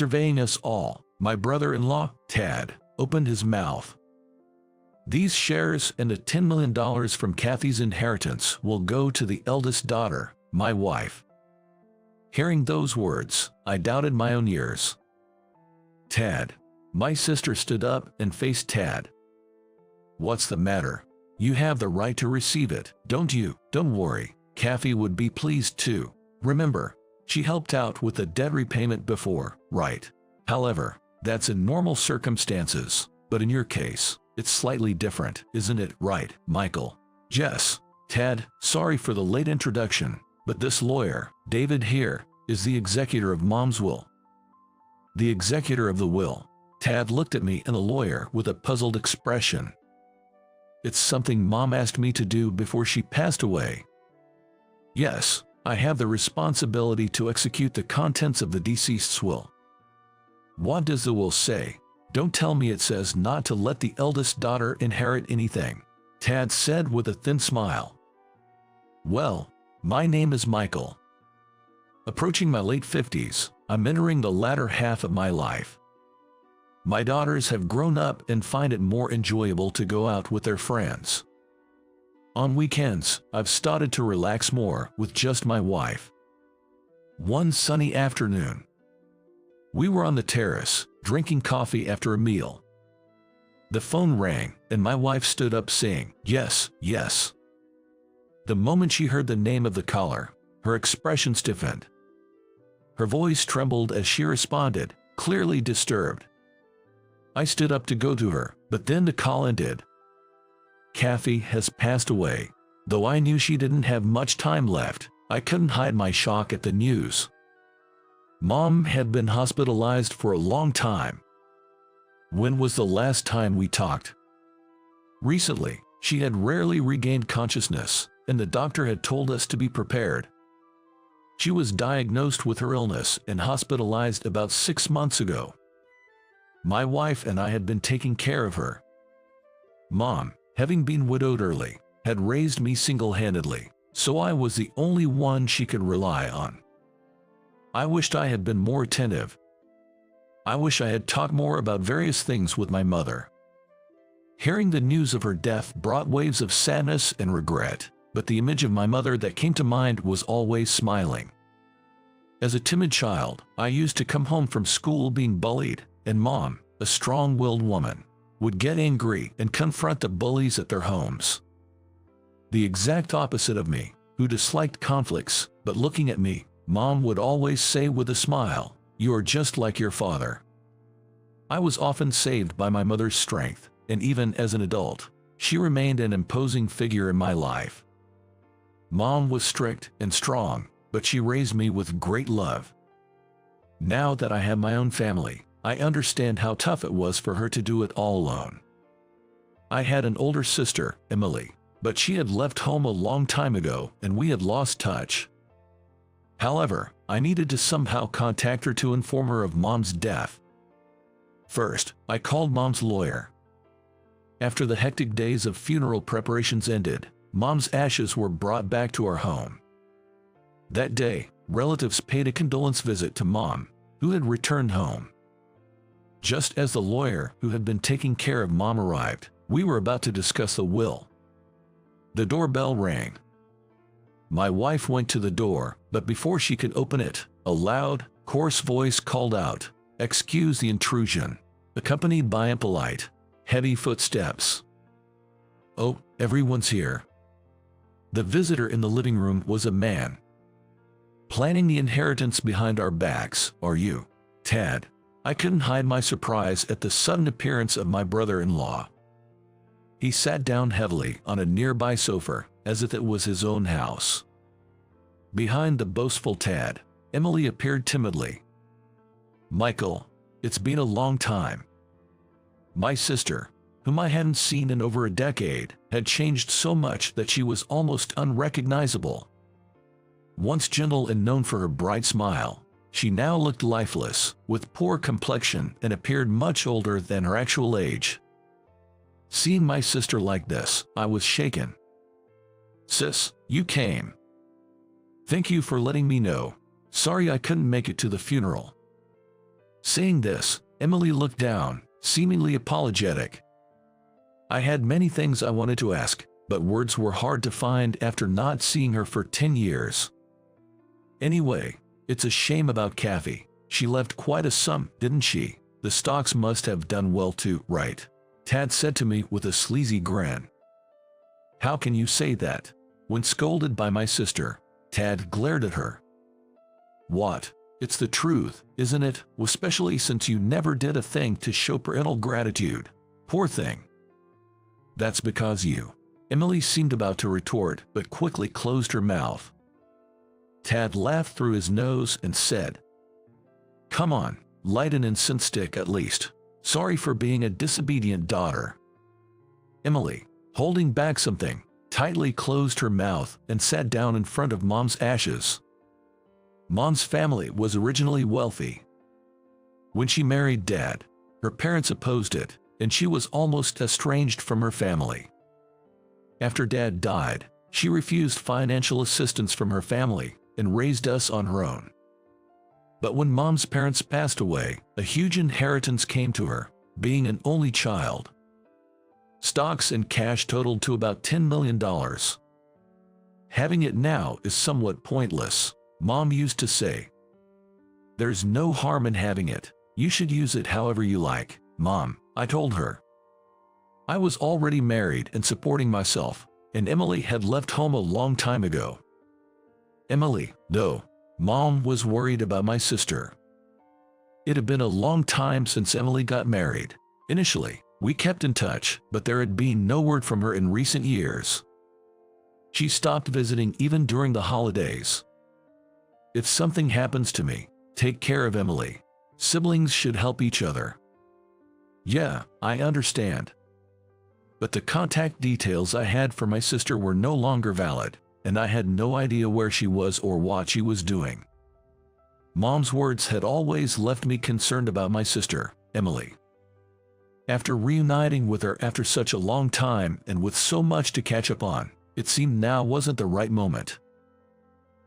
surveying us all. My brother-in-law, Tad, opened his mouth. These shares and the $10 million from Kathy's inheritance will go to the eldest daughter, my wife. Hearing those words, I doubted my own ears. Tad. My sister stood up and faced Tad. What's the matter? You have the right to receive it, don't you? Don't worry, Kathy would be pleased too. Remember, she helped out with the debt repayment before, right? However, that's in normal circumstances, but in your case, it's slightly different, isn't it, right, Michael? Yes. Tad, sorry for the late introduction, but this lawyer, David here, is the executor of Mom's will. The executor of the will. Tad looked at me and the lawyer with a puzzled expression. It's something Mom asked me to do before she passed away. Yes, I have the responsibility to execute the contents of the deceased's will. What does the will say? Don't tell me it says not to let the eldest daughter inherit anything, Tad said with a thin smile. Well, my name is Michael. Approaching my late 50s, I'm entering the latter half of my life. My daughters have grown up and find it more enjoyable to go out with their friends. On weekends, I've started to relax more with just my wife. One sunny afternoon, we were on the terrace, drinking coffee after a meal. The phone rang, and my wife stood up saying, "Yes, yes." The moment she heard the name of the caller, her expression stiffened. Her voice trembled as she responded, clearly disturbed. I stood up to go to her, but then the call ended. Kathy has passed away. Though I knew she didn't have much time left, I couldn't hide my shock at the news. Mom had been hospitalized for a long time. When was the last time we talked? Recently, she had rarely regained consciousness, and the doctor had told us to be prepared. She was diagnosed with her illness and hospitalized about 6 months ago. My wife and I had been taking care of her. Mom, having been widowed early, had raised me single-handedly, so I was the only one she could rely on. I wished I had been more attentive. I wish I had talked more about various things with my mother. Hearing the news of her death brought waves of sadness and regret, but the image of my mother that came to mind was always smiling. As a timid child, I used to come home from school being bullied, and Mom, a strong-willed woman, would get angry and confront the bullies at their homes. The exact opposite of me, who disliked conflicts, but looking at me, Mom would always say with a smile, "You are just like your father." I was often saved by my mother's strength, and even as an adult, she remained an imposing figure in my life. Mom was strict and strong, but she raised me with great love. Now that I have my own family, I understand how tough it was for her to do it all alone. I had an older sister, Emily, but she had left home a long time ago and we had lost touch. However, I needed to somehow contact her to inform her of Mom's death. First, I called Mom's lawyer. After the hectic days of funeral preparations ended, Mom's ashes were brought back to our home. That day, relatives paid a condolence visit to Mom, who had returned home. Just as the lawyer who had been taking care of Mom arrived, we were about to discuss the will. The doorbell rang. My wife went to the door, but before she could open it, a loud, coarse voice called out, "Excuse the intrusion," accompanied by impolite, heavy footsteps. "Oh, everyone's here." The visitor in the living room was a man. "Planning the inheritance behind our backs, are you, Tad?" I couldn't hide my surprise at the sudden appearance of my brother-in-law. He sat down heavily on a nearby sofa, as if it was his own house. Behind the boastful Tad, Emily appeared timidly. "Michael, it's been a long time." My sister, whom I hadn't seen in over a decade, had changed so much that she was almost unrecognizable. Once gentle and known for her bright smile, she now looked lifeless, with poor complexion and appeared much older than her actual age. Seeing my sister like this, I was shaken. "Sis, you came. Thank you for letting me know. Sorry I couldn't make it to the funeral." Saying this, Emily looked down, seemingly apologetic. I had many things I wanted to ask, but words were hard to find after not seeing her for 10 years. Anyway, it's a shame about Kathy. She left quite a sum, didn't she? The stocks must have done well too, right? Tad said to me with a sleazy grin. How can you say that? When scolded by my sister, Tad glared at her. What? It's the truth, isn't it? Especially since you never did a thing to show parental gratitude. Poor thing. That's because you. Emily seemed about to retort, but quickly closed her mouth. Tad laughed through his nose and said, Come on, light an incense stick at least. Sorry for being a disobedient daughter. Emily, holding back something, tightly closed her mouth and sat down in front of Mom's ashes. Mom's family was originally wealthy. When she married Dad, her parents opposed it, and she was almost estranged from her family. After Dad died, she refused financial assistance from her family and raised us on her own. But when Mom's parents passed away, a huge inheritance came to her, being an only child. Stocks and cash totaled to about $10 million. Having it now is somewhat pointless, Mom used to say. There's no harm in having it. You should use it however you like, Mom, I told her. I was already married and supporting myself, and Emily had left home a long time ago. Emily, though, Mom was worried about my sister. It had been a long time since Emily got married. Initially, we kept in touch, but there had been no word from her in recent years. She stopped visiting even during the holidays. If something happens to me, take care of Emily. Siblings should help each other. Yeah, I understand. But the contact details I had for my sister were no longer valid, and I had no idea where she was or what she was doing. Mom's words had always left me concerned about my sister, Emily. After reuniting with her after such a long time and with so much to catch up on, it seemed now wasn't the right moment.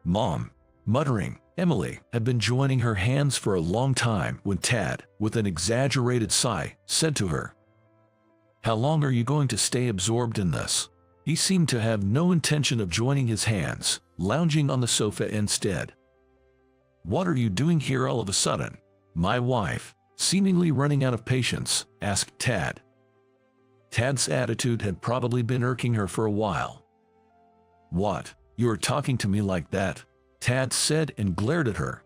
Mom, muttering, Emily had been joining her hands for a long time when Tad, with an exaggerated sigh, said to her, How long are you going to stay absorbed in this? He seemed to have no intention of joining his hands, lounging on the sofa instead. What are you doing here all of a sudden? My wife, seemingly running out of patience, asked Tad. Tad's attitude had probably been irking her for a while. What? You're talking to me like that? Tad said and glared at her.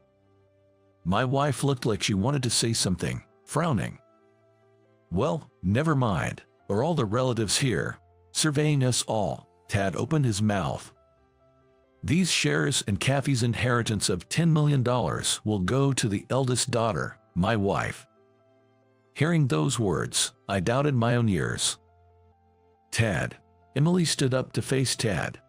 My wife looked like she wanted to say something, frowning. Well, never mind. Are all the relatives here? Surveying us all, Tad opened his mouth. These shares and Kathy's inheritance of $10 million will go to the eldest daughter, my wife. Hearing those words, I doubted my own ears. Tad. Emily stood up to face Tad.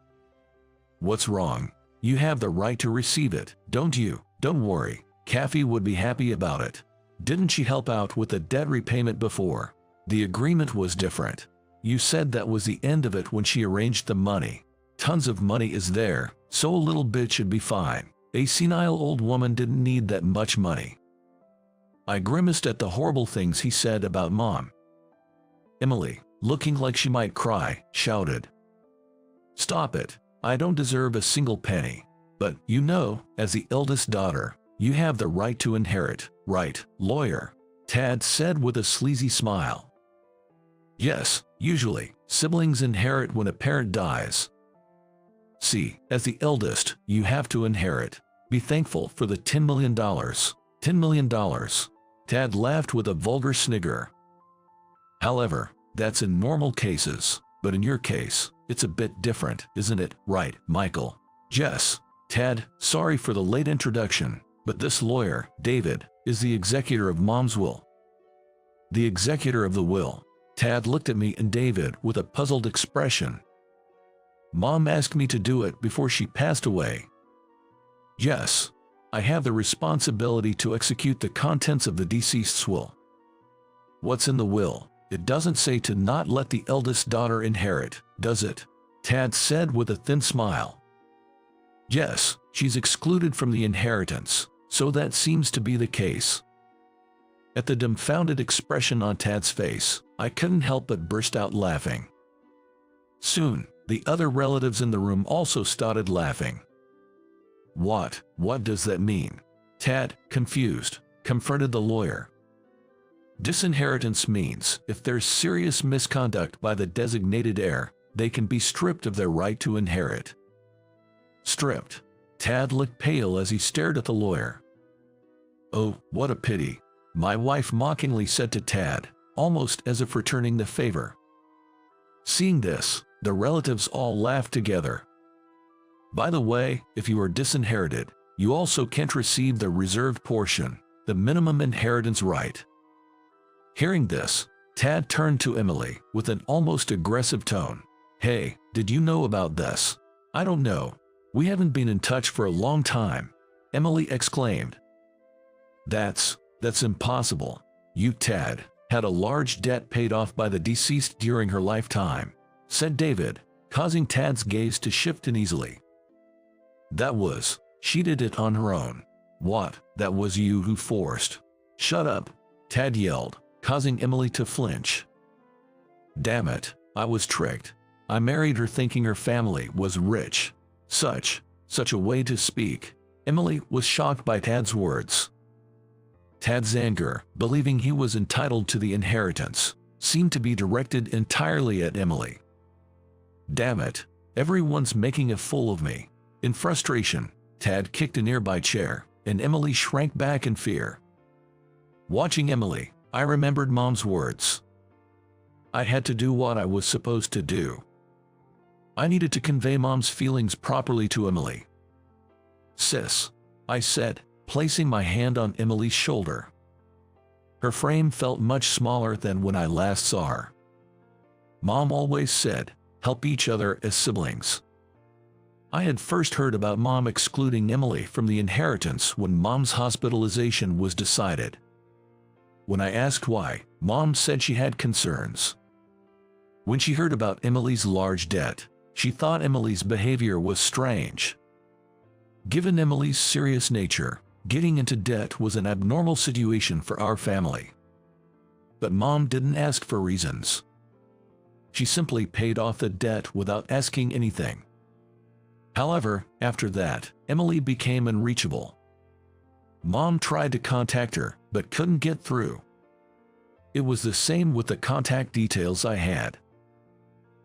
What's wrong? You have the right to receive it, don't you? Don't worry, Kathy would be happy about it. Didn't she help out with the debt repayment before? The agreement was different. You said that was the end of it when she arranged the money. Tons of money is there, so a little bit should be fine. A senile old woman didn't need that much money. I grimaced at the horrible things he said about Mom. Emily, looking like she might cry, shouted. Stop it. I don't deserve a single penny. But, you know, as the eldest daughter, you have the right to inherit, right, lawyer? Tad said with a sleazy smile. Yes, usually, siblings inherit when a parent dies. See, as the eldest, you have to inherit. Be thankful for the $10 million. $10 million. Tad laughed with a vulgar snigger. However, that's in normal cases, but in your case, it's a bit different, isn't it, right, Michael? Yes. Tad, sorry for the late introduction, but this lawyer, David, is the executor of Mom's will. The executor of the will. Tad looked at me and David with a puzzled expression. Mom asked me to do it before she passed away. Yes. I have the responsibility to execute the contents of the deceased's will. What's in the will? It doesn't say to not let the eldest daughter inherit, does it? Tad said with a thin smile. Yes, she's excluded from the inheritance, so that seems to be the case. At the dumbfounded expression on Tad's face, I couldn't help but burst out laughing. Soon, the other relatives in the room also started laughing. What does that mean? Tad, confused, confronted the lawyer. Disinheritance means if there's serious misconduct by the designated heir, they can be stripped of their right to inherit. Stripped. Tad looked pale as he stared at the lawyer. Oh, what a pity, my wife mockingly said to Tad, almost as if returning the favor. Seeing this, the relatives all laughed together. By the way, if you are disinherited, you also can't receive the reserved portion, the minimum inheritance right. Hearing this, Tad turned to Emily with an almost aggressive tone. Hey, did you know about this? I don't know. We haven't been in touch for a long time, Emily exclaimed. That's impossible. You, Tad, had a large debt paid off by the deceased during her lifetime, said David, causing Tad's gaze to shift uneasily. She did it on her own. What? That was you who forced. Shut up, Tad yelled, causing Emily to flinch. Damn it, I was tricked. I married her thinking her family was rich. Such a way to speak. Emily was shocked by Tad's words. Tad's anger, believing he was entitled to the inheritance, seemed to be directed entirely at Emily. Damn it, everyone's making a fool of me. In frustration, Tad kicked a nearby chair, and Emily shrank back in fear. Watching Emily, I remembered Mom's words. I had to do what I was supposed to do. I needed to convey Mom's feelings properly to Emily. Sis, I said, placing my hand on Emily's shoulder. Her frame felt much smaller than when I last saw her. Mom always said, help each other as siblings. I had first heard about Mom excluding Emily from the inheritance when Mom's hospitalization was decided. When I asked why, Mom said she had concerns. When she heard about Emily's large debt, she thought Emily's behavior was strange. Given Emily's serious nature, getting into debt was an abnormal situation for our family. But Mom didn't ask for reasons. She simply paid off the debt without asking anything. However, after that, Emily became unreachable. Mom tried to contact her, but couldn't get through. It was the same with the contact details I had.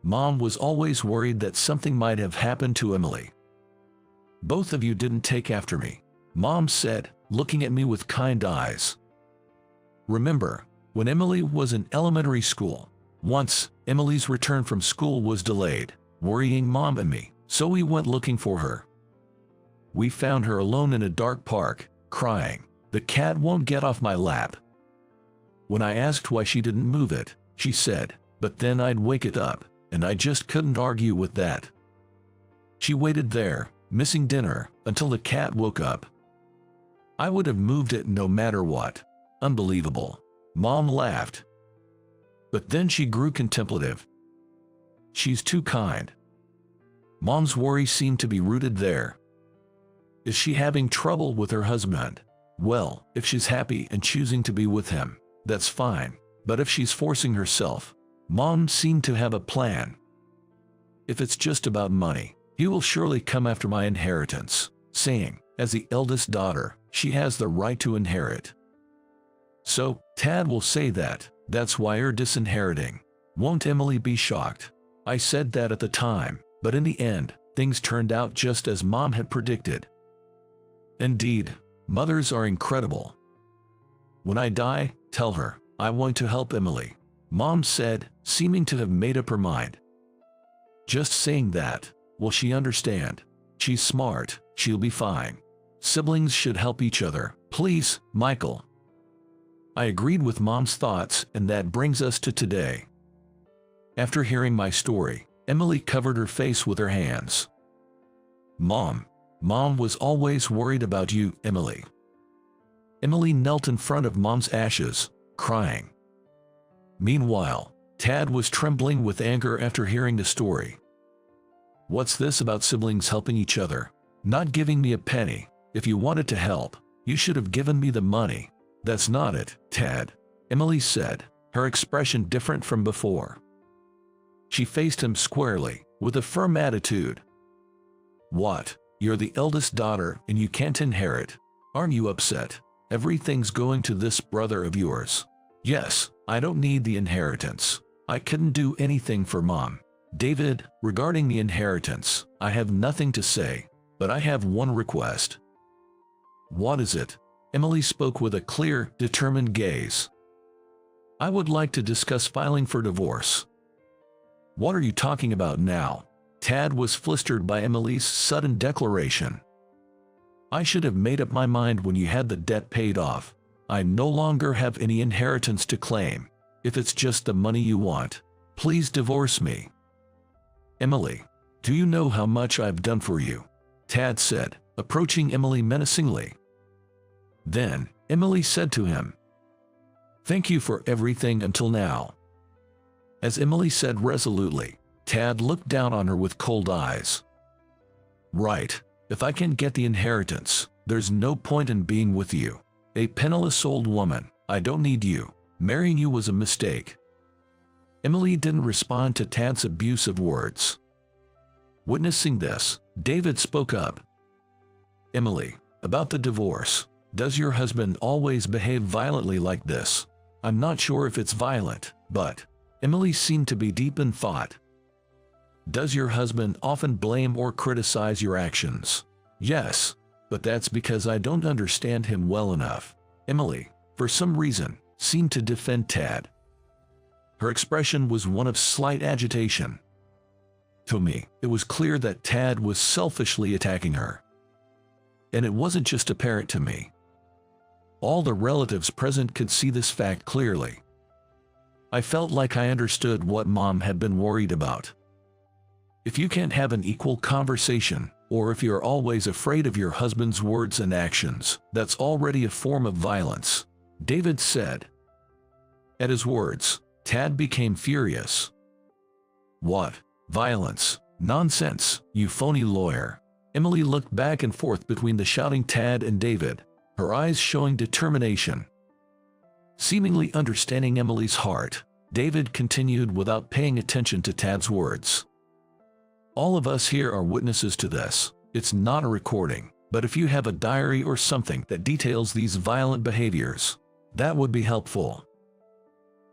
Mom was always worried that something might have happened to Emily. Both of you didn't take after me, Mom said, looking at me with kind eyes. Remember, when Emily was in elementary school, once, Emily's return from school was delayed, worrying Mom and me, so we went looking for her. We found her alone in a dark park, crying, "The cat won't get off my lap." When I asked why she didn't move it, she said, "But then I'd wake it up, and I just couldn't argue with that." She waited there, missing dinner, until the cat woke up. I would have moved it no matter what. Unbelievable. Mom laughed. But then she grew contemplative. She's too kind. Mom's worry seemed to be rooted there. Is she having trouble with her husband? Well, if she's happy and choosing to be with him, that's fine. But if she's forcing herself, Mom seemed to have a plan. If it's just about money, he will surely come after my inheritance, saying, as the eldest daughter, she has the right to inherit. So, Tad will say that, that's why you're disinheriting. Won't Emily be shocked? I said that at the time, but in the end, things turned out just as Mom had predicted. Indeed, mothers are incredible. When I die, tell her, I want to help Emily, Mom said, seeming to have made up her mind. Just saying that, will she understand? She's smart, she'll be fine. Siblings should help each other, please, Michael. I agreed with Mom's thoughts, and that brings us to today. After hearing my story, Emily covered her face with her hands. Mom was always worried about you, Emily. Emily knelt in front of Mom's ashes, crying. Meanwhile, Tad was trembling with anger after hearing the story. What's this about siblings helping each other? Not giving me a penny. If you wanted to help, you should have given me the money. That's not it, Tad, Emily said, her expression different from before. She faced him squarely, with a firm attitude. What? You're the eldest daughter and you can't inherit. Aren't you upset? Everything's going to this brother of yours. Yes, I don't need the inheritance. I couldn't do anything for Mom. David, regarding the inheritance, I have nothing to say, but I have one request. What is it? Emily spoke with a clear, determined gaze. I would like to discuss filing for divorce. What are you talking about now? Tad was flustered by Emily's sudden declaration. I should have made up my mind when you had the debt paid off. I no longer have any inheritance to claim. If it's just the money you want, please divorce me. Emily, do you know how much I've done for you? Tad said, approaching Emily menacingly. Then, Emily said to him, thank you for everything until now. As Emily said resolutely, Tad looked down on her with cold eyes. Right, if I can't get the inheritance, there's no point in being with you. A penniless old woman, I don't need you. Marrying you was a mistake. Emily didn't respond to Tad's abusive words. Witnessing this, David spoke up. Emily, about the divorce, does your husband always behave violently like this? I'm not sure if it's violent, but Emily seemed to be deep in thought. Does your husband often blame or criticize your actions? Yes, but that's because I don't understand him well enough. Emily, for some reason, seemed to defend Tad. Her expression was one of slight agitation. To me, it was clear that Tad was selfishly attacking her. And it wasn't just apparent to me. All the relatives present could see this fact clearly. I felt like I understood what Mom had been worried about. If you can't have an equal conversation, or if you're always afraid of your husband's words and actions, that's already a form of violence, David said. At his words, Tad became furious. What? Violence? Nonsense, you phony lawyer. Emily looked back and forth between the shouting Tad and David, her eyes showing determination. Seemingly understanding Emily's heart, David continued without paying attention to Tad's words. All of us here are witnesses to this. It's not a recording, but if you have a diary or something that details these violent behaviors, that would be helpful.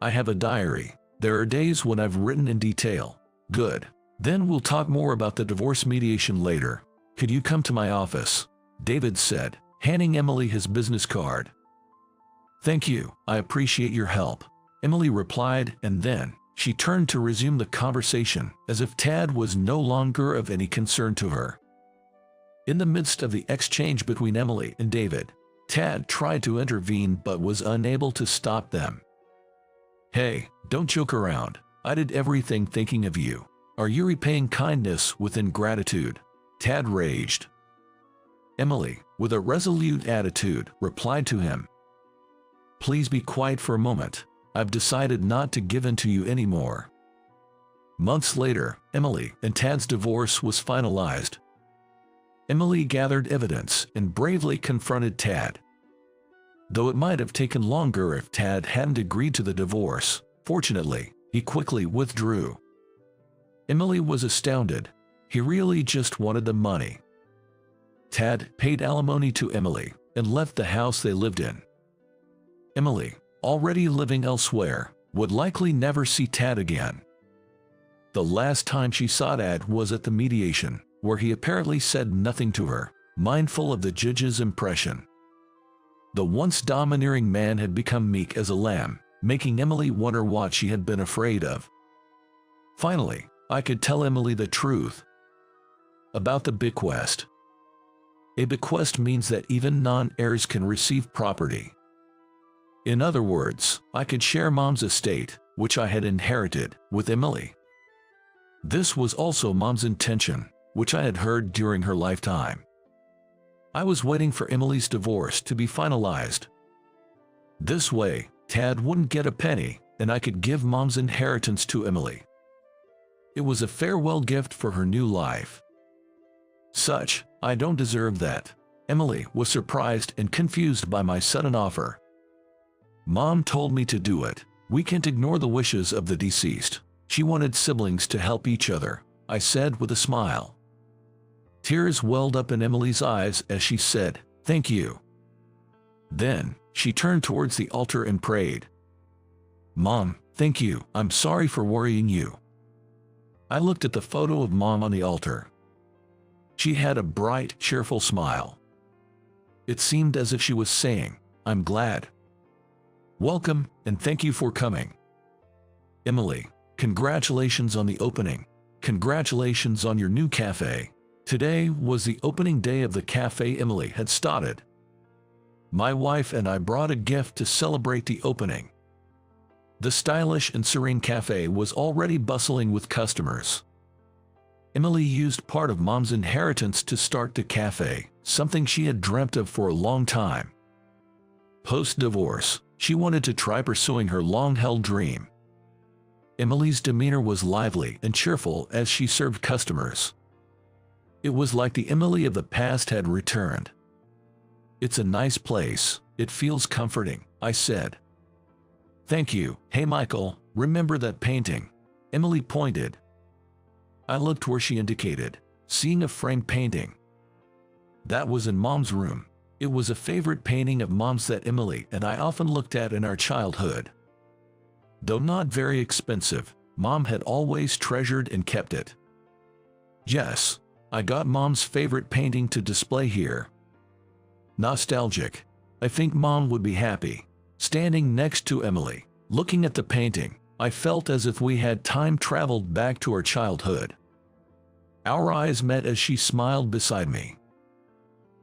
I have a diary. There are days when I've written in detail. Good. Then we'll talk more about the divorce mediation later. Could you come to my office? David said, handing Emily his business card. Thank you, I appreciate your help. Emily replied, and then she turned to resume the conversation, as if Tad was no longer of any concern to her. In the midst of the exchange between Emily and David, Tad tried to intervene but was unable to stop them. Hey, don't joke around. I did everything thinking of you. Are you repaying kindness with ingratitude? Tad raged. Emily, with a resolute attitude, replied to him. Please be quiet for a moment. I've decided not to give in to you anymore. Months later, Emily and Tad's divorce was finalized. Emily gathered evidence and bravely confronted Tad. Though it might have taken longer if Tad hadn't agreed to the divorce, fortunately, he quickly withdrew. Emily was astounded. He really just wanted the money. Tad paid alimony to Emily and left the house they lived in. Emily, already living elsewhere, would likely never see Tad again. The last time she saw Tad was at the mediation, where he apparently said nothing to her, mindful of the judge's impression. The once domineering man had become meek as a lamb, making Emily wonder what she had been afraid of. Finally, I could tell Emily the truth about the bequest. A bequest means that even non-heirs can receive property. In other words, I could share Mom's estate, which I had inherited, with Emily. This was also Mom's intention, which I had heard during her lifetime. I was waiting for Emily's divorce to be finalized. This way, Tad wouldn't get a penny, and I could give Mom's inheritance to Emily. It was a farewell gift for her new life. I don't deserve that. Emily was surprised and confused by my sudden offer. Mom told me to do it. We can't ignore the wishes of the deceased. She wanted siblings to help each other, I said with a smile. Tears welled up in Emily's eyes as she said, "Thank you." Then, she turned towards the altar and prayed. "Mom, thank you. I'm sorry for worrying you." I looked at the photo of Mom on the altar. She had a bright, cheerful smile. It seemed as if she was saying, "I'm glad. Welcome, and thank you for coming. Emily, congratulations on the opening. Congratulations on your new cafe." Today was the opening day of the cafe Emily had started. My wife and I brought a gift to celebrate the opening. The stylish and serene cafe was already bustling with customers. Emily used part of Mom's inheritance to start the cafe, something she had dreamt of for a long time. Post-divorce, she wanted to try pursuing her long-held dream. Emily's demeanor was lively and cheerful as she served customers. It was like the Emily of the past had returned. "It's a nice place. It feels comforting," I said. "Thank you. Hey Michael, remember that painting?" Emily pointed. I looked where she indicated, seeing a framed painting. That was in Mom's room. It was a favorite painting of Mom's that Emily and I often looked at in our childhood. Though not very expensive, Mom had always treasured and kept it. "Yes, I got Mom's favorite painting to display here." Nostalgic. I think Mom would be happy. Standing next to Emily, looking at the painting, I felt as if we had time traveled back to our childhood. Our eyes met as she smiled beside me.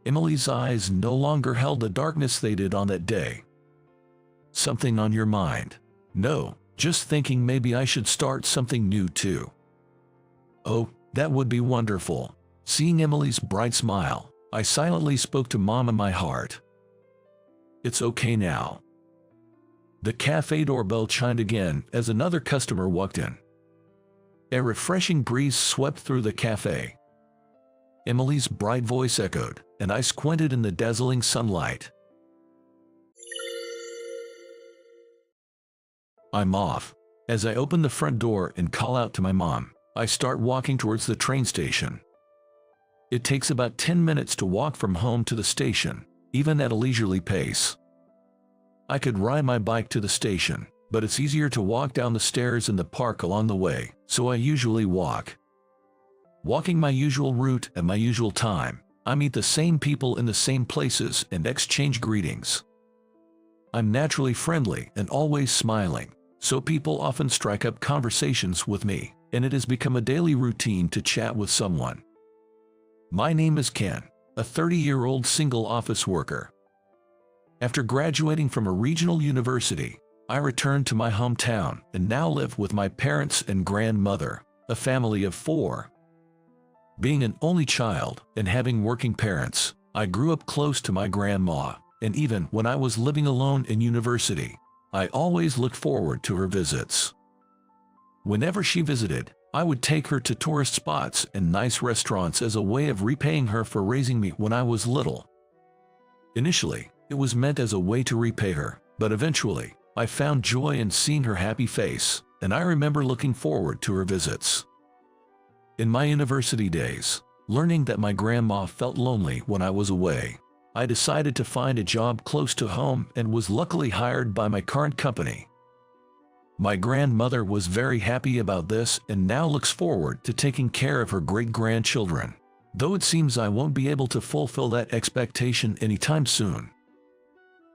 Emily's eyes no longer held the darkness they did on that day. "Something on your mind?" "No, just thinking maybe I should start something new too." "Oh, that would be wonderful." Seeing Emily's bright smile, I silently spoke to Mom in my heart. "It's okay now." The cafe doorbell chimed again as another customer walked in. A refreshing breeze swept through the cafe. Emily's bright voice echoed, and I squinted in the dazzling sunlight. I'm off. As I open the front door and call out to my mom, I start walking towards the train station. It takes about 10 minutes to walk from home to the station, even at a leisurely pace. I could ride my bike to the station, but it's easier to walk down the stairs in the park along the way, so I usually walk. Walking my usual route at my usual time, I meet the same people in the same places and exchange greetings. I'm naturally friendly and always smiling, so people often strike up conversations with me, and it has become a daily routine to chat with someone. My name is Ken, a 30-year-old single office worker. After graduating from a regional university, I returned to my hometown and now live with my parents and grandmother, a family of 4. Being an only child and having working parents, I grew up close to my grandma, and even when I was living alone in university, I always looked forward to her visits. Whenever she visited, I would take her to tourist spots and nice restaurants as a way of repaying her for raising me when I was little. Initially, it was meant as a way to repay her, but eventually, I found joy in seeing her happy face, and I remember looking forward to her visits. In my university days, learning that my grandma felt lonely when I was away, I decided to find a job close to home and was luckily hired by my current company. My grandmother was very happy about this and now looks forward to taking care of her great-grandchildren, though it seems I won't be able to fulfill that expectation anytime soon.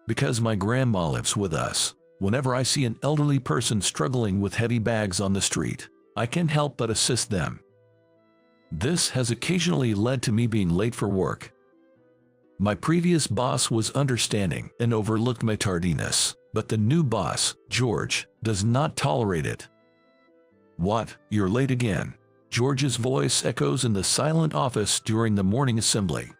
Because my grandma lives with us, whenever I see an elderly person struggling with heavy bags on the street, I can't help but assist them. This has occasionally led to me being late for work. My previous boss was understanding and overlooked my tardiness, but the new boss, George, does not tolerate it. "What, you're late again?" George's voice echoes in the silent office during the morning assembly.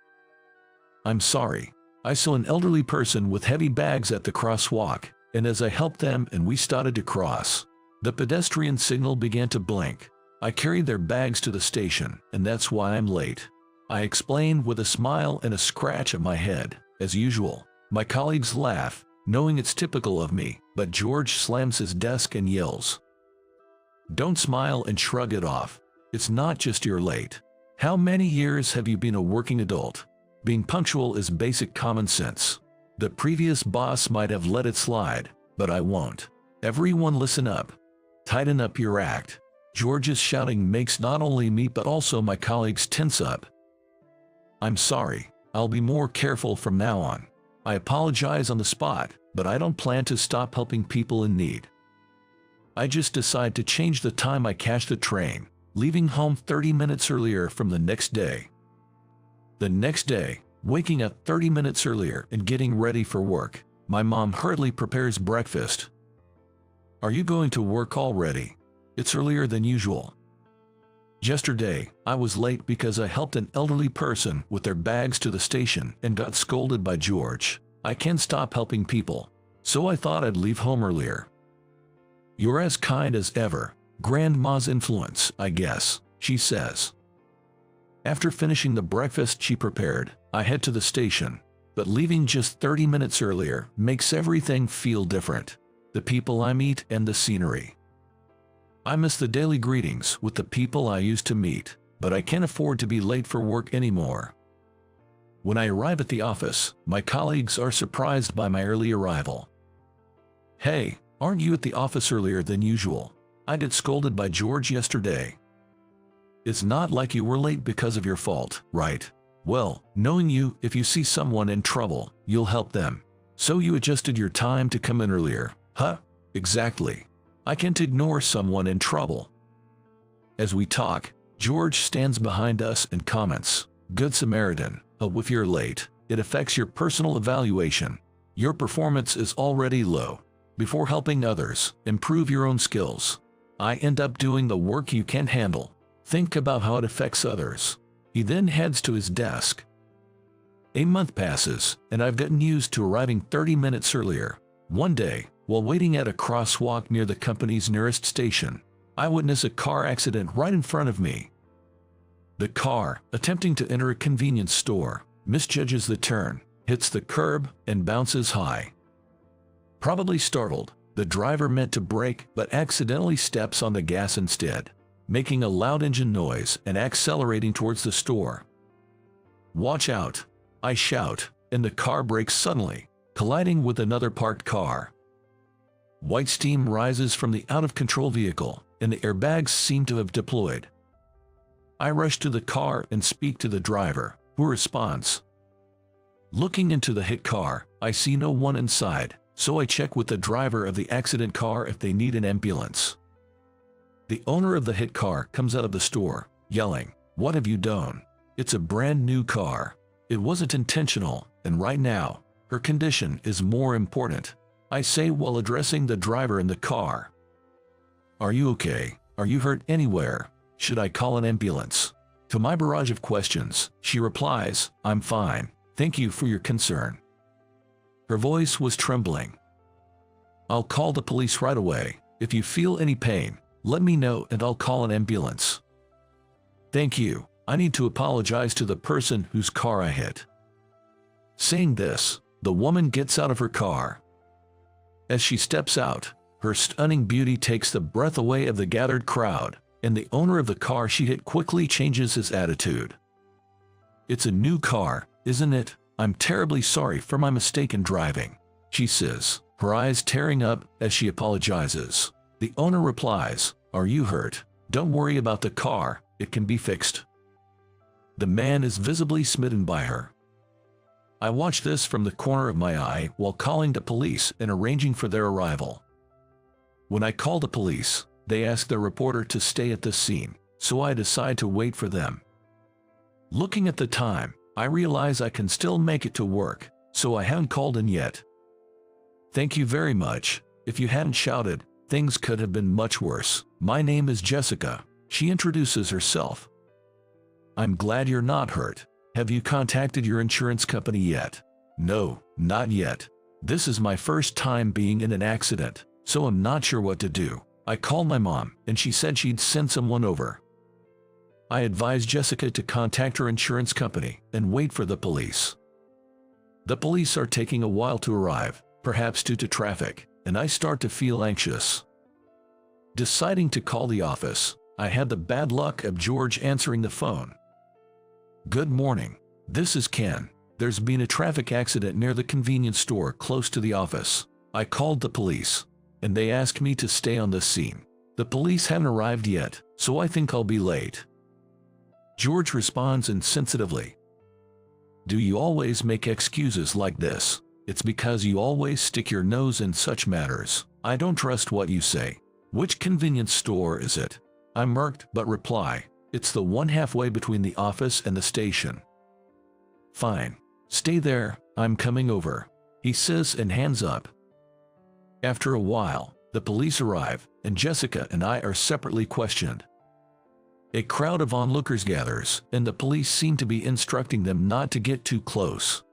"I'm sorry. I saw an elderly person with heavy bags at the crosswalk, and as I helped them and we started to cross, the pedestrian signal began to blink. I carried their bags to the station, and that's why I'm late," I explained with a smile and a scratch of my head. As usual, my colleagues laugh, knowing it's typical of me, but George slams his desk and yells, "Don't smile and shrug it off. It's not just you're late. How many years have you been a working adult? Being punctual is basic common sense. The previous boss might have let it slide, but I won't. Everyone listen up. Tighten up your act." George's shouting makes not only me but also my colleagues tense up. "I'm sorry. I'll be more careful from now on. I apologize on the spot, but I don't plan to stop helping people in need. I just decide to change the time I catch the train, leaving home 30 minutes earlier from the next day." The next day, waking up 30 minutes earlier and getting ready for work, my mom hurriedly prepares breakfast. "Are you going to work already? It's earlier than usual." "Yesterday, I was late because I helped an elderly person with their bags to the station and got scolded by George. I can't stop helping people, so I thought I'd leave home earlier." "You're as kind as ever. Grandma's influence, I guess," she says. After finishing the breakfast she prepared, I head to the station, but leaving just 30 minutes earlier makes everything feel different. The people I meet and the scenery. I miss the daily greetings with the people I used to meet, but I can't afford to be late for work anymore. When I arrive at the office, my colleagues are surprised by my early arrival. "Hey, aren't you at the office earlier than usual? I got scolded by George yesterday." "It's not like you were late because of your fault, right? Well, knowing you, if you see someone in trouble, you'll help them. So you adjusted your time to come in earlier, huh?" "Exactly. I can't ignore someone in trouble." As we talk, George stands behind us and comments, "Good Samaritan, if you're late, it affects your personal evaluation. Your performance is already low. Before helping others, improve your own skills. I end up doing the work you can't handle. Think about how it affects others." He then heads to his desk. A month passes, and I've gotten used to arriving 30 minutes earlier. One day, while waiting at a crosswalk near the company's nearest station, I witness a car accident right in front of me. The car, attempting to enter a convenience store, misjudges the turn, hits the curb, and bounces high. Probably startled, the driver meant to brake but accidentally steps on the gas instead, making a loud engine noise and accelerating towards the store. "Watch out!" I shout, and the car brakes suddenly, colliding with another parked car. White steam rises from the out-of-control vehicle, and the airbags seem to have deployed. I rush to the car and speak to the driver, who responds. Looking into the hit car, I see no one inside, so I check with the driver of the accident car if they need an ambulance. The owner of the hit car comes out of the store, yelling, "What have you done? It's a brand new car. It wasn't intentional, and right now, her condition is more important," I say while addressing the driver in the car. "Are you okay? Are you hurt anywhere? Should I call an ambulance?" To my barrage of questions, she replies, "I'm fine. Thank you for your concern." Her voice was trembling. "I'll call the police right away. If you feel any pain, let me know and I'll call an ambulance." "Thank you. I need to apologize to the person whose car I hit." Saying this, the woman gets out of her car. As she steps out, her stunning beauty takes the breath away of the gathered crowd, and the owner of the car she hit quickly changes his attitude. "It's a new car, isn't it? I'm terribly sorry for my mistake in driving," she says, her eyes tearing up as she apologizes. The owner replies, "Are you hurt? Don't worry about the car, it can be fixed." The man is visibly smitten by her. I watch this from the corner of my eye while calling the police and arranging for their arrival. When I call the police, they ask the reporter to stay at the scene, so I decide to wait for them. Looking at the time, I realize I can still make it to work, so I haven't called in yet. "Thank you very much. If you hadn't shouted, things could have been much worse. My name is Jessica," she introduces herself. "I'm glad you're not hurt. Have you contacted your insurance company yet?" "No, not yet. This is my first time being in an accident, so I'm not sure what to do. I called my mom, and she said she'd send someone over." I advised Jessica to contact her insurance company and wait for the police. The police are taking a while to arrive, perhaps due to traffic, and I start to feel anxious. Deciding to call the office, I had the bad luck of George answering the phone. "Good morning. This is Ken. There's been a traffic accident near the convenience store close to the office. I called the police, and they asked me to stay on the scene. The police haven't arrived yet, so I think I'll be late." George responds insensitively. "Do you always make excuses like this? It's because you always stick your nose in such matters. I don't trust what you say. Which convenience store is it?" I murked but reply, "It's the one halfway between the office and the station." "Fine. Stay there, I'm coming over," he says and hands up. After a while, the police arrive, and Jessica and I are separately questioned. A crowd of onlookers gathers, and the police seem to be instructing them not to get too close.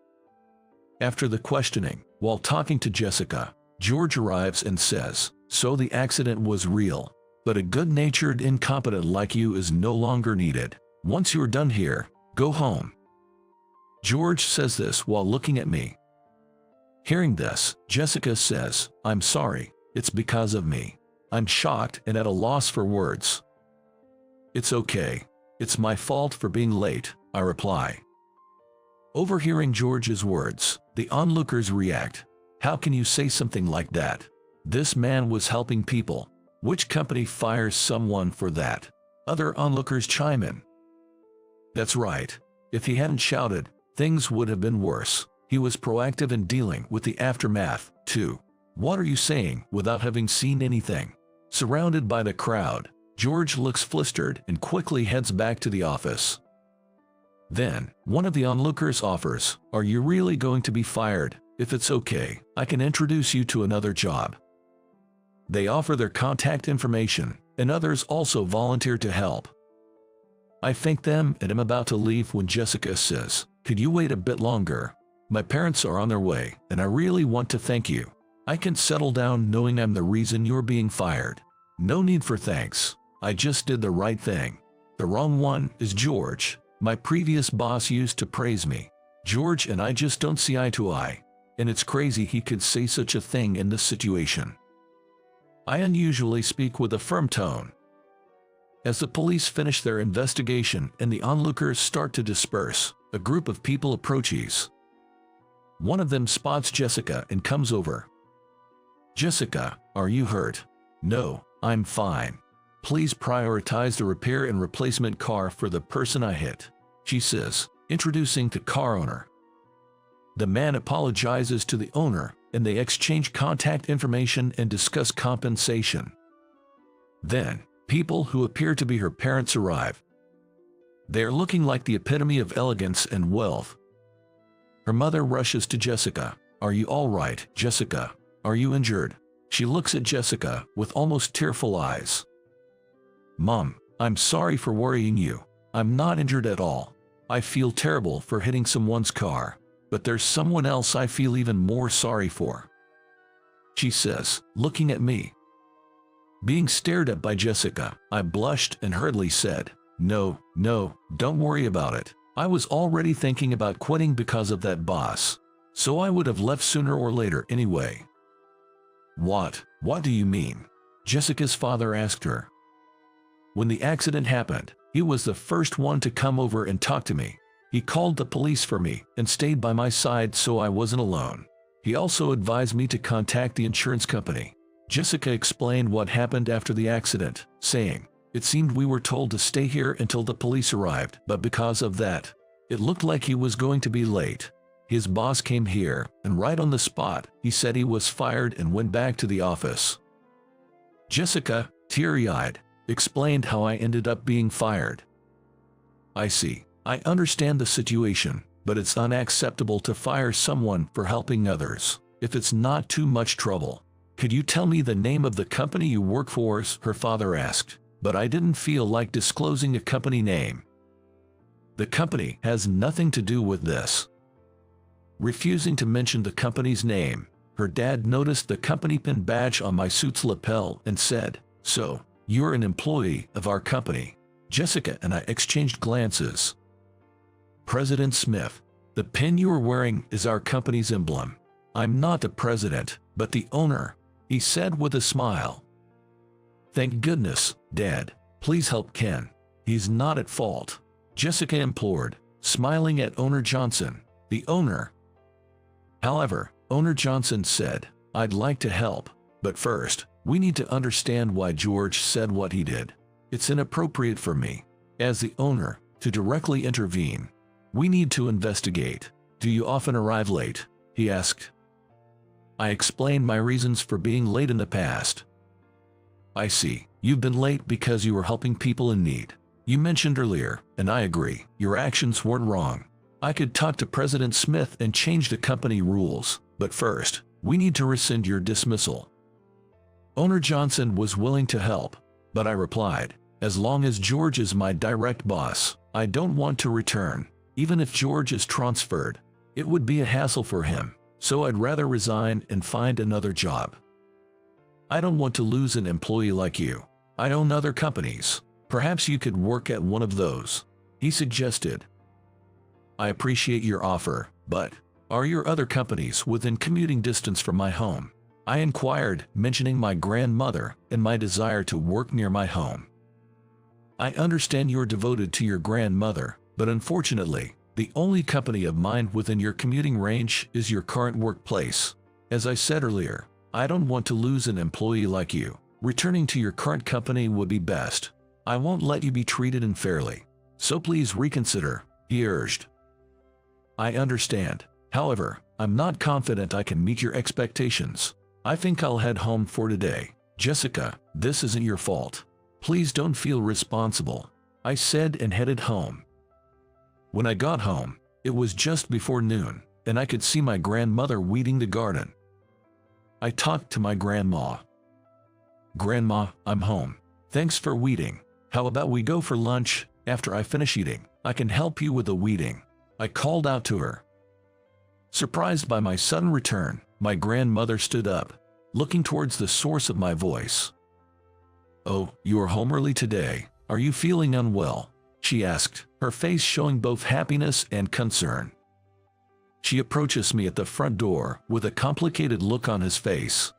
After the questioning, while talking to Jessica, George arrives and says, "So the accident was real, but a good-natured incompetent like you is no longer needed. Once you're done here, go home." George says this while looking at me. Hearing this, Jessica says, "I'm sorry, it's because of me." I'm shocked and at a loss for words. "It's okay. It's my fault for being late," I reply. Overhearing George's words, the onlookers react. "How can you say something like that? This man was helping people. Which company fires someone for that?" Other onlookers chime in. "That's right. If he hadn't shouted, things would have been worse. He was proactive in dealing with the aftermath, too." "What are you saying without having seen anything?" Surrounded by the crowd, George looks flustered and quickly heads back to the office. Then, one of the onlookers offers, "Are you really going to be fired? If it's okay, I can introduce you to another job." They offer their contact information, and others also volunteer to help. I thank them and am about to leave when Jessica says, "Could you wait a bit longer? My parents are on their way, and I really want to thank you. I can settle down knowing I'm the reason you're being fired." "No need for thanks. I just did the right thing. The wrong one is George. My previous boss used to praise me. George and I just don't see eye to eye, and it's crazy he could say such a thing in this situation." I unusually speak with a firm tone. As the police finish their investigation and the onlookers start to disperse, a group of people approaches. One of them spots Jessica and comes over. "Jessica, are you hurt?" "No, I'm fine. Please prioritize the repair and replacement car for the person I hit," she says, introducing the car owner. The man apologizes to the owner, and they exchange contact information and discuss compensation. Then, people who appear to be her parents arrive. They are looking like the epitome of elegance and wealth. Her mother rushes to Jessica. "Are you all right, Jessica? Are you injured?" She looks at Jessica with almost tearful eyes. "Mom, I'm sorry for worrying you. I'm not injured at all. I feel terrible for hitting someone's car, but there's someone else I feel even more sorry for," she says, looking at me. Being stared at by Jessica, I blushed and hurriedly said, No, don't worry about it. I was already thinking about quitting because of that boss, so I would have left sooner or later anyway." What do you mean?" Jessica's father asked her. "When the accident happened, he was the first one to come over and talk to me. He called the police for me and stayed by my side so I wasn't alone. He also advised me to contact the insurance company." Jessica explained what happened after the accident, saying, "It seemed we were told to stay here until the police arrived, but because of that, it looked like he was going to be late. His boss came here, and right on the spot, he said he was fired and went back to the office." Jessica, teary-eyed, explained how I ended up being fired. "I see. I understand the situation, but it's unacceptable to fire someone for helping others, if it's not too much trouble. Could you tell me the name of the company you work for?" her father asked, but I didn't feel like disclosing a company name. "The company has nothing to do with this." Refusing to mention the company's name, her dad noticed the company pin badge on my suit's lapel and said, "So, you're an employee of our company." Jessica and I exchanged glances. "President Smith, the pin you are wearing is our company's emblem. I'm not the president, but the owner, he said with a smile. Thank goodness, Dad. Please help Ken. He's not at fault, Jessica implored, smiling at Owner Johnson, the owner. However, Owner Johnson said, I'd like to help, but first, we need to understand why George said what he did. It's inappropriate for me, as the owner, to directly intervene. We need to investigate. Do you often arrive late? He asked. I explained my reasons for being late in the past. I see. You've been late because you were helping people in need. You mentioned earlier, and I agree, your actions weren't wrong. I could talk to President Smith and change the company rules, but first, we need to rescind your dismissal. Owner Johnson was willing to help, but I replied, as long as George is my direct boss, I don't want to return. Even if George is transferred, it would be a hassle for him, so I'd rather resign and find another job. I don't want to lose an employee like you. I own other companies. Perhaps you could work at one of those, he suggested. I appreciate your offer, but are your other companies within commuting distance from my home? I inquired, mentioning my grandmother and my desire to work near my home. I understand you're devoted to your grandmother, but unfortunately, the only company of mine within your commuting range is your current workplace. As I said earlier, I don't want to lose an employee like you. Returning to your current company would be best. I won't let you be treated unfairly. So please reconsider, he urged. I understand. However, I'm not confident I can meet your expectations. I think I'll head home for today. Jessica, this isn't your fault. Please don't feel responsible, I said and headed home. When I got home, it was just before noon, and I could see my grandmother weeding the garden. I talked to my grandma. Grandma, I'm home. Thanks for weeding. How about we go for lunch? After I finish eating, I can help you with the weeding, I called out to her. Surprised by my sudden return, my grandmother stood up, looking towards the source of my voice. Oh, you are home early today. Are you feeling unwell? She asked, her face showing both happiness and concern. She approaches me at the front door with a complicated look on his face.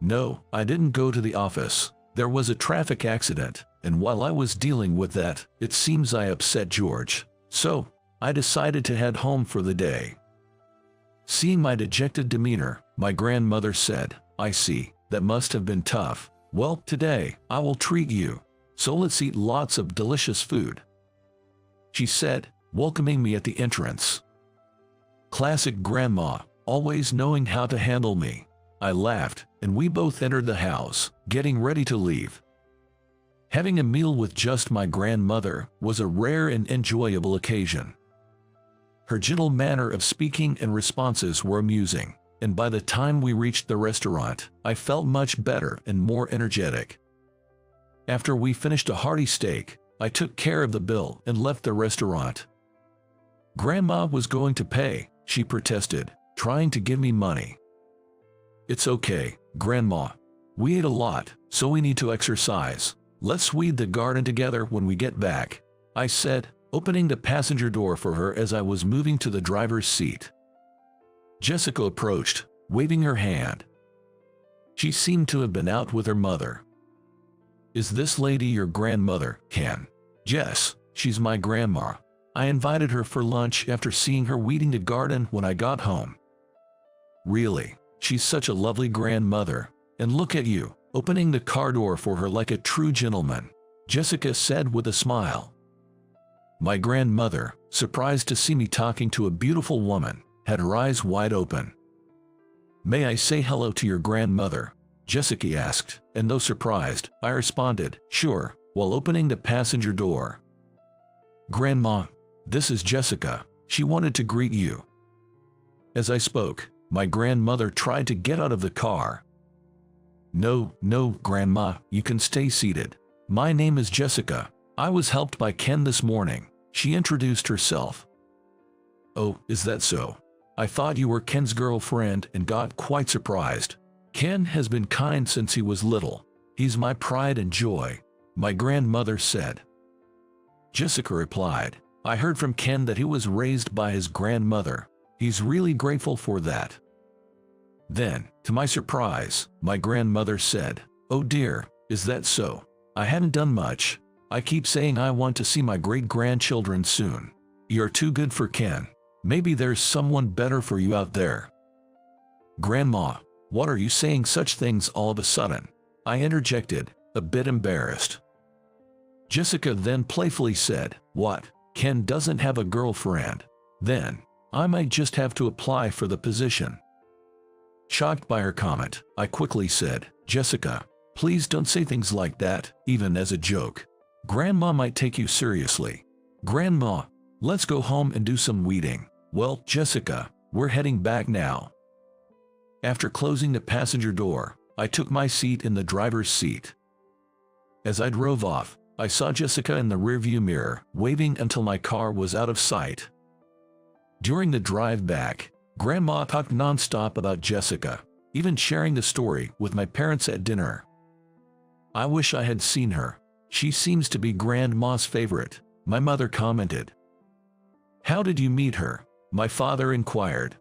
No, I didn't go to the office. There was a traffic accident, and while I was dealing with that, it seems I upset George. So, I decided to head home for the day. Seeing my dejected demeanor, my grandmother said, I see, that must have been tough. Well, today, I will treat you. So let's eat lots of delicious food, she said, welcoming me at the entrance. Classic grandma, always knowing how to handle me. I laughed, and we both entered the house, getting ready to leave. Having a meal with just my grandmother was a rare and enjoyable occasion. Her gentle manner of speaking and responses were amusing, and by the time we reached the restaurant, I felt much better and more energetic. After we finished a hearty steak, I took care of the bill and left the restaurant. Grandma was going to pay, she protested, trying to give me money. It's okay, Grandma. We ate a lot, so we need to exercise. Let's weed the garden together when we get back, I said, opening the passenger door for her as I was moving to the driver's seat. Jessica approached, waving her hand. She seemed to have been out with her mother. Is this lady your grandmother, Ken? Yes, she's my grandma. I invited her for lunch after seeing her weeding the garden when I got home. Really, she's such a lovely grandmother. And look at you, opening the car door for her like a true gentleman, Jessica said with a smile. My grandmother, surprised to see me talking to a beautiful woman, had her eyes wide open. May I say hello to your grandmother? Jessica asked, and though surprised, I responded, sure, while opening the passenger door. Grandma, this is Jessica. She wanted to greet you. As I spoke, my grandmother tried to get out of the car. No, Grandma, you can stay seated. My name is Jessica. I was helped by Ken this morning, she introduced herself. Oh, is that so? I thought you were Ken's girlfriend and got quite surprised. Ken has been kind since he was little. He's my pride and joy, my grandmother said. Jessica replied, I heard from Ken that he was raised by his grandmother. He's really grateful for that. Then, to my surprise, my grandmother said, "Oh dear, is that so? I hadn't done much. I keep saying I want to see my great-grandchildren soon. You're too good for Ken. Maybe there's someone better for you out there." "Grandma, what are you saying such things all of a sudden?" I interjected, a bit embarrassed. Jessica then playfully said, "What? Ken doesn't have a girlfriend? Then, I might just have to apply for the position." Shocked by her comment, I quickly said, "Jessica, please don't say things like that, even as a joke. Grandma might take you seriously." "Grandma, let's go home and do some weeding." "Well, Jessica, we're heading back now." After closing the passenger door, I took my seat in the driver's seat. As I drove off, I saw Jessica in the rearview mirror, waving until my car was out of sight. During the drive back, Grandma talked non-stop about Jessica, even sharing the story with my parents at dinner. "I wish I had seen her. She seems to be Grandma's favorite," my mother commented. "How did you meet her?" my father inquired.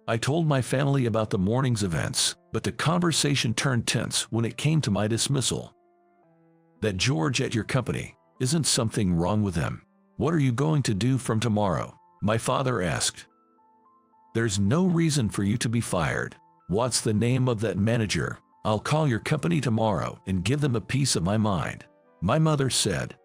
I told my family about the morning's events, but the conversation turned tense when it came to my dismissal. "That George at your company, isn't something wrong with him? What are you going to do from tomorrow?" my father asked. "There's no reason for you to be fired. What's the name of that manager? I'll call your company tomorrow and give them a piece of my mind," my mother said.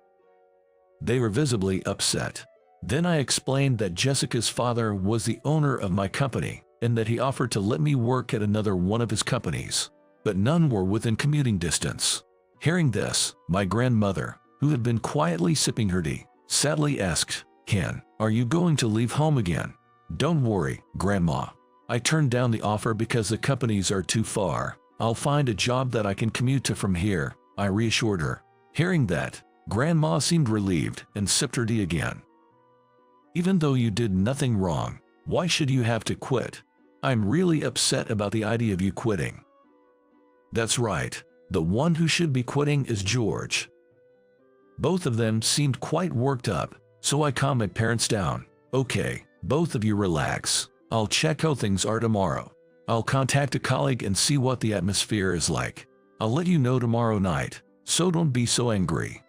They were visibly upset. Then I explained that Jessica's father was the owner of my company and that he offered to let me work at another one of his companies, but none were within commuting distance. Hearing this, my grandmother, who had been quietly sipping her tea, sadly asked, "Ken, are you going to leave home again?" "Don't worry, Grandma. I turned down the offer because the companies are too far. I'll find a job that I can commute to from here," I reassured her. Hearing that, Grandma seemed relieved and sipped her tea again. "Even though you did nothing wrong, why should you have to quit? I'm really upset about the idea of you quitting." "That's right. The one who should be quitting is George." Both of them seemed quite worked up, so I calmed my parents down. "Okay, both of you relax. I'll check how things are tomorrow. I'll contact a colleague and see what the atmosphere is like. I'll let you know tomorrow night, so don't be so angry."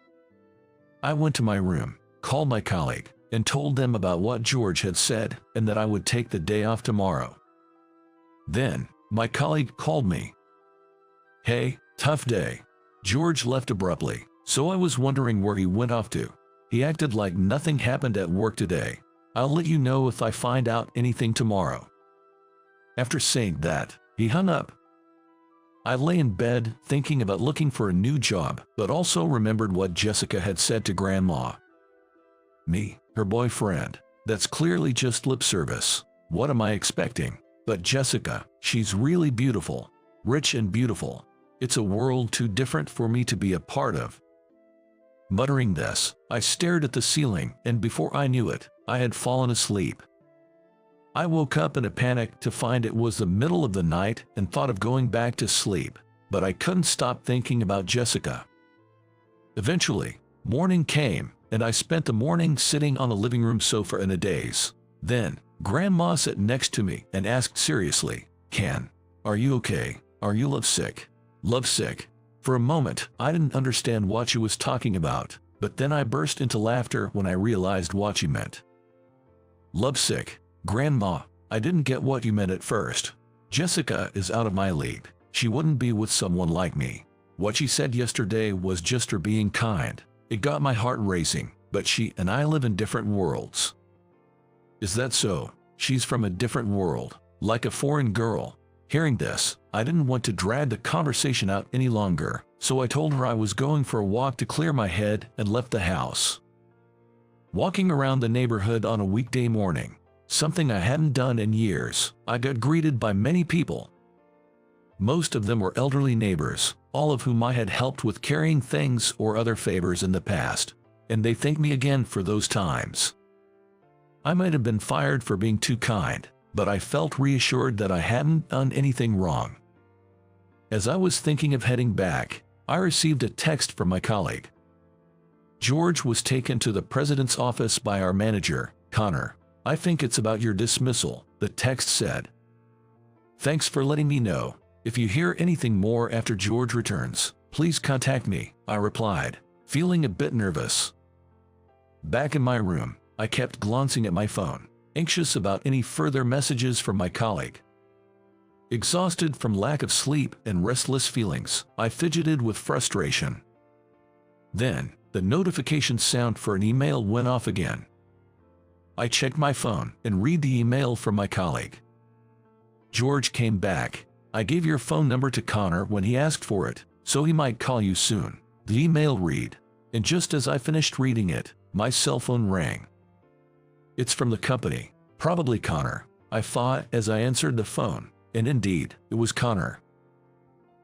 I went to my room, called my colleague, and told them about what George had said and that I would take the day off tomorrow. Then, my colleague called me. "Hey, tough day." George left abruptly, so I was wondering where he went off to. He acted like nothing happened at work today. "I'll let you know if I find out anything tomorrow." After saying that, he hung up. I lay in bed thinking about looking for a new job, but also remembered what Jessica had said to Grandma. Me, her boyfriend. That's clearly just lip service. What am I expecting? But Jessica, she's really beautiful, rich and beautiful. It's a world too different for me to be a part of. Muttering this, I stared at the ceiling, and before I knew it, I had fallen asleep. I woke up in a panic to find it was the middle of the night and thought of going back to sleep, but I couldn't stop thinking about Jessica. Eventually, morning came, and I spent the morning sitting on the living room sofa in a daze. Then, Grandma sat next to me and asked seriously, "Ken, are you okay? Are you lovesick?" Lovesick? For a moment, I didn't understand what she was talking about, but then I burst into laughter when I realized what she meant. "Lovesick? Grandma, I didn't get what you meant at first. Jessica is out of my league. She wouldn't be with someone like me. What she said yesterday was just her being kind. It got my heart racing, but she and I live in different worlds." "Is that so? She's from a different world, like a foreign girl." Hearing this, I didn't want to drag the conversation out any longer, so I told her I was going for a walk to clear my head and left the house. Walking around the neighborhood on a weekday morning, something I hadn't done in years, I got greeted by many people. Most of them were elderly neighbors, all of whom I had helped with carrying things or other favors in the past, and they thanked me again for those times. I might have been fired for being too kind, but I felt reassured that I hadn't done anything wrong. As I was thinking of heading back, I received a text from my colleague. "George was taken to the president's office by our manager, Connor. I think it's about your dismissal," the text said. Thanks for letting me know. If you hear anything more after George returns, please contact me, I replied, feeling a bit nervous. Back in my room, I kept glancing at my phone, anxious about any further messages from my colleague. Exhausted from lack of sleep and restless feelings, I fidgeted with frustration. Then, the notification sound for an email went off again. I checked my phone and read the email from my colleague. George came back. I gave your phone number to Connor when he asked for it, so he might call you soon. The email read, and just as I finished reading it, my cell phone rang. It's from the company, probably Connor, I thought as I answered the phone, and indeed, it was Connor.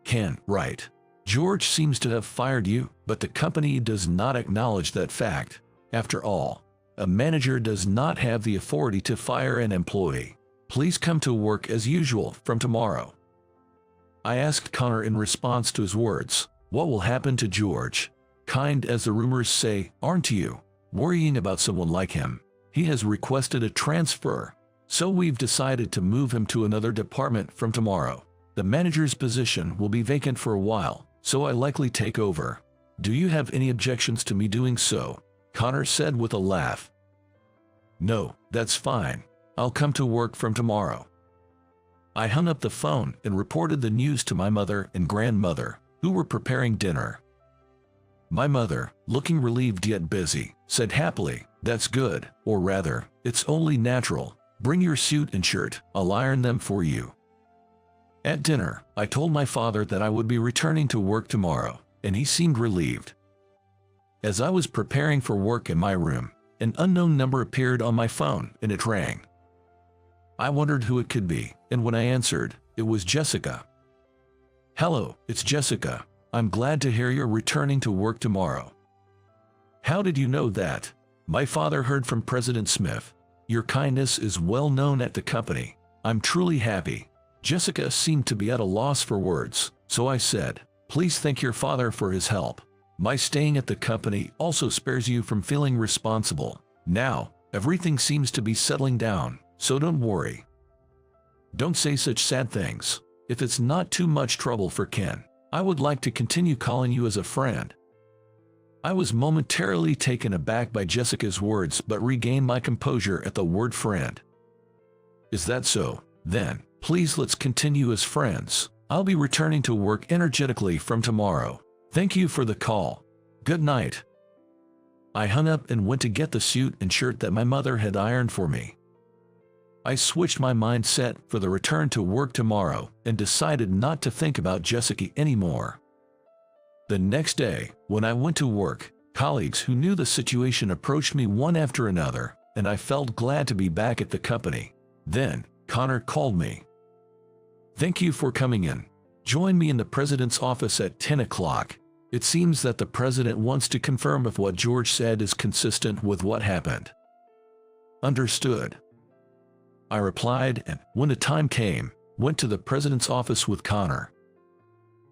Ken, right. George seems to have fired you, but the company does not acknowledge that fact. After all, a manager does not have the authority to fire an employee. Please come to work as usual from tomorrow. I asked Connor in response to his words, what will happen to George? Kind as the rumors say, aren't you? Worrying about someone like him. He has requested a transfer, so we've decided to move him to another department from tomorrow. The manager's position will be vacant for a while, so I likely take over. Do you have any objections to me doing so? Connor said with a laugh. No, that's fine. I'll come to work from tomorrow. I hung up the phone and reported the news to my mother and grandmother, who were preparing dinner. My mother, looking relieved yet busy, said happily, that's good, or rather, it's only natural. Bring your suit and shirt, I'll iron them for you. At dinner, I told my father that I would be returning to work tomorrow, and he seemed relieved. As I was preparing for work in my room, an unknown number appeared on my phone and it rang. I wondered who it could be, and when I answered, it was Jessica. Hello, it's Jessica. I'm glad to hear you're returning to work tomorrow. How did you know that? My father heard from President Smith. Your kindness is well known at the company. I'm truly happy. Jessica seemed to be at a loss for words, so I said, please thank your father for his help. My staying at the company also spares you from feeling responsible. Now, everything seems to be settling down, so don't worry. Don't say such sad things. If it's not too much trouble for Ken, I would like to continue calling you as a friend. I was momentarily taken aback by Jessica's words but regained my composure at the word friend. Is that so? Then, please let's continue as friends. I'll be returning to work energetically from tomorrow. Thank you for the call. Good night. I hung up and went to get the suit and shirt that my mother had ironed for me. I switched my mindset for the return to work tomorrow and decided not to think about Jessica anymore. The next day, when I went to work, colleagues who knew the situation approached me one after another, and I felt glad to be back at the company. Then, Connor called me. Thank you for coming in. Join me in the president's office at 10 o'clock. It seems that the president wants to confirm if what George said is consistent with what happened. Understood. I replied and, when the time came, went to the president's office with Connor.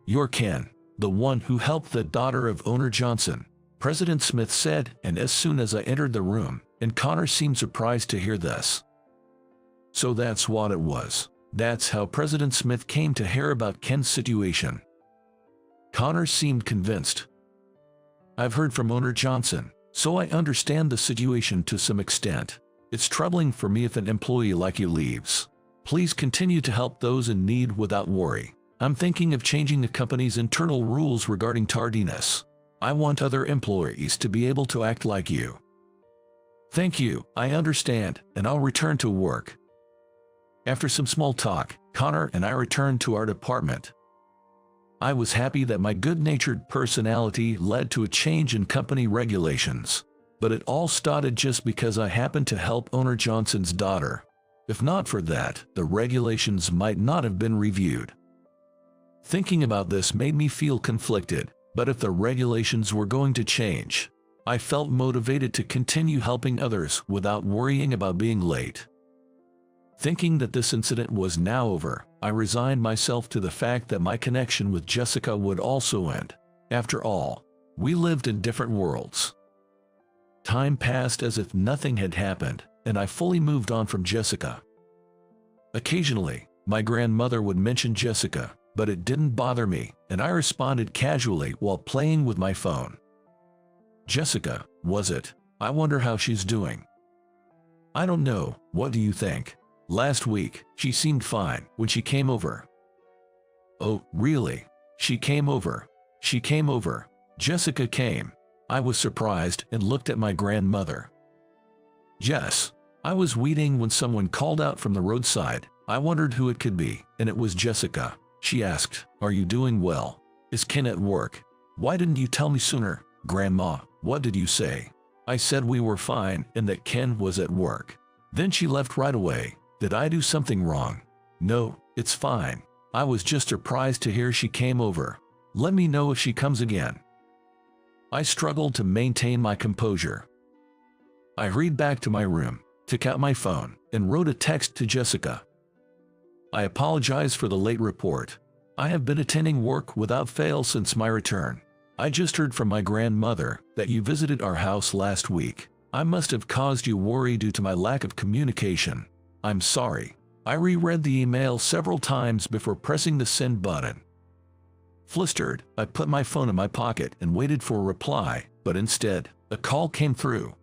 You're Ken, the one who helped the daughter of owner Johnson, President Smith said, and as soon as I entered the room, and Connor seemed surprised to hear this. So that's what it was. That's how President Smith came to hear about Ken's situation. Connor seemed convinced. I've heard from owner Johnson, so I understand the situation to some extent. It's troubling for me if an employee like you leaves. Please continue to help those in need without worry. I'm thinking of changing the company's internal rules regarding tardiness. I want other employees to be able to act like you. Thank you, I understand, and I'll return to work. After some small talk, Connor and I returned to our department. I was happy that my good-natured personality led to a change in company regulations. But it all started just because I happened to help owner Johnson's daughter. If not for that, the regulations might not have been reviewed. Thinking about this made me feel conflicted, but if the regulations were going to change, I felt motivated to continue helping others without worrying about being late. Thinking that this incident was now over, I resigned myself to the fact that my connection with Jessica would also end. After all, we lived in different worlds. Time passed as if nothing had happened, and I fully moved on from Jessica. Occasionally, My grandmother would mention Jessica, but it didn't bother me, and I responded casually while playing with my phone. Jessica, was it? I wonder how she's doing. I don't know, what do you think? Last week, she seemed fine when she came over. Oh, really? She came over. She came over. Jessica came. I was surprised and looked at my grandmother. Yes. I was weeding when someone called out from the roadside. I wondered who it could be, and it was Jessica. She asked, "Are you doing well? Is Ken at work? Why didn't you tell me sooner?" "Grandma, what did you say?" I said we were fine and that Ken was at work. Then she left right away. Did I do something wrong? No, it's fine. I was just surprised to hear she came over. Let me know if she comes again. I struggled to maintain my composure. I hurried back to my room, took out my phone, and wrote a text to Jessica. I apologize for the late report. I have been attending work without fail since my return. I just heard from my grandmother that you visited our house last week. I must have caused you worry due to my lack of communication. I'm sorry. I reread the email several times before pressing the send button. Flustered, I put my phone in my pocket and waited for a reply, but instead, a call came through.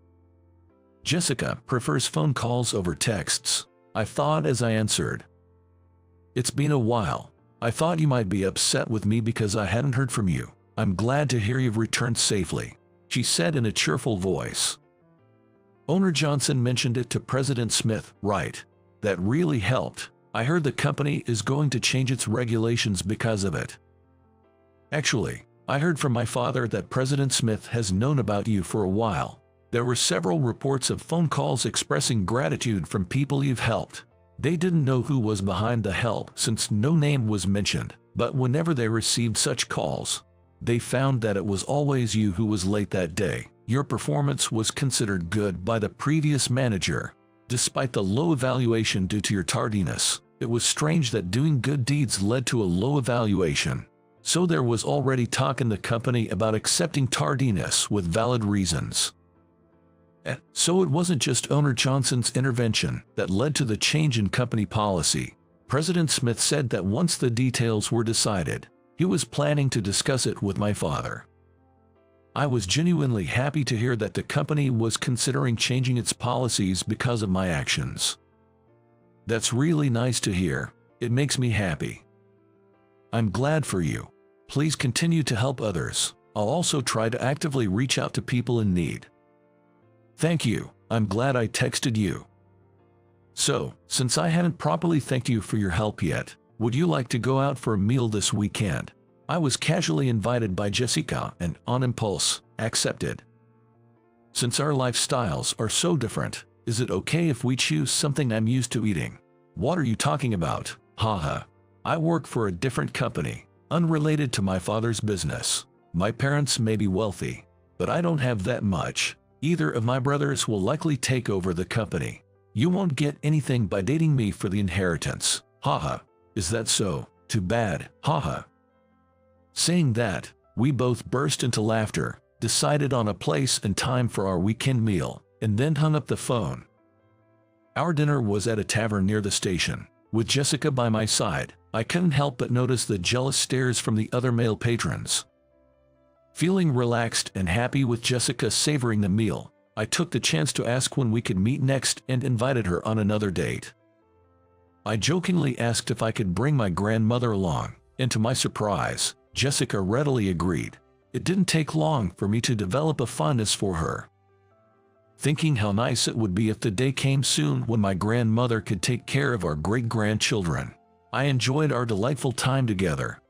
Jessica prefers phone calls over texts, I thought as I answered. It's been a while. I thought you might be upset with me because I hadn't heard from you. I'm glad to hear you've returned safely, she said in a cheerful voice. Owner Johnson mentioned it to President Smith, right? That really helped. I heard the company is going to change its regulations because of it. Actually, I heard from my father that President Smith has known about you for a while. There were several reports of phone calls expressing gratitude from people you've helped. They didn't know who was behind the help since no name was mentioned, but whenever they received such calls, they found that it was always you who was late that day. Your performance was considered good by the previous manager. Despite the low evaluation due to your tardiness, it was strange that doing good deeds led to a low evaluation. So there was already talk in the company about accepting tardiness with valid reasons. So it wasn't just owner Johnson's intervention that led to the change in company policy. President Smith said that once the details were decided, he was planning to discuss it with my father. I was genuinely happy to hear that the company was considering changing its policies because of my actions. That's really nice to hear. It makes me happy. I'm glad for you. Please continue to help others. I'll also try to actively reach out to people in need. Thank you. I'm glad I texted you. So, since I haven't properly thanked you for your help yet, would you like to go out for a meal this weekend? I was casually invited by Jessica and, on impulse, accepted. Since our lifestyles are so different, is it okay if we choose something I'm used to eating? What are you talking about? Haha. I work for a different company, unrelated to my father's business. My parents may be wealthy, but I don't have that much. Either of my brothers will likely take over the company. You won't get anything by dating me for the inheritance. Haha. Is that so? Too bad. Haha. Saying that, we both burst into laughter, decided on a place and time for our weekend meal, and then hung up the phone. Our dinner was at a tavern near the station. With Jessica by my side, I couldn't help but notice the jealous stares from the other male patrons. Feeling relaxed and happy with Jessica savoring the meal, I took the chance to ask when we could meet next and invited her on another date. I jokingly asked if I could bring my grandmother along, and to my surprise, Jessica readily agreed. It didn't take long for me to develop a fondness for her. Thinking how nice it would be if the day came soon when my grandmother could take care of our great-grandchildren, I enjoyed our delightful time together.